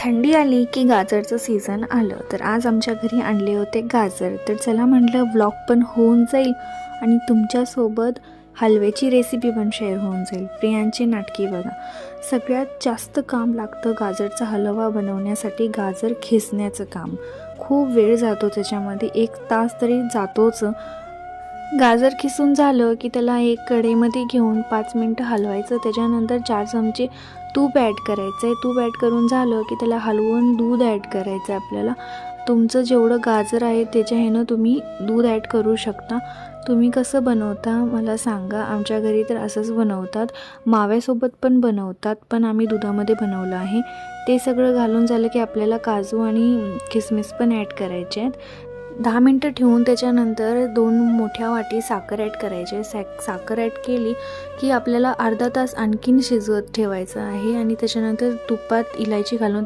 थंडी आली की गाजरचं सीझन आलं. तर आज आमच्या घरी आणले होते गाजर. तर चला म्हटलं व्लॉग पण होऊन जाईल आणि तुमच्यासोबत हलव्याची रेसिपी पण शेअर होऊन जाईल. प्रियांची नाटकी बघा. सगळ्यात जास्त काम लागतं गाजरचा हलवा बनवण्यासाठी, गाजर खिसण्याचं काम. खूप वेळ जातो त्याच्यामध्ये, 1 तास तरी जातोच. गाजर खिसून झालं की त्याला एक कढईमध्ये घेऊन 5 मिनटं हलवायचं. त्याच्यानंतर 4 चमचे तूप ॲड करायचं आहे. तूप ॲड करून झालं की त्याला हलवून दूध ॲड करायचं आहे आपल्याला. तुमचं जेवढं गाजर आहे त्याच्या ह्यानं तुम्ही दूध ॲड करू शकता. तुम्ही कसं बनवता मला सांगा. आमच्या घरी तर असंच बनवतात. माव्यासोबत पण बनवतात, पण आम्ही दुधामध्ये बनवलं आहे. ते सगळं घालून झालं की आपल्याला काजू आणि किसमिस पण ॲड करायचे आहेत. 10 मिनटं ठेवून त्याच्यानंतर 2 मोठ्या वाटी साखर ॲड करायची आहे. साखर ॲड केली की आपल्याला अर्धा तास आणखीन शिजवत ठेवायचं आहे आणि त्याच्यानंतर तुपात इलायची घालून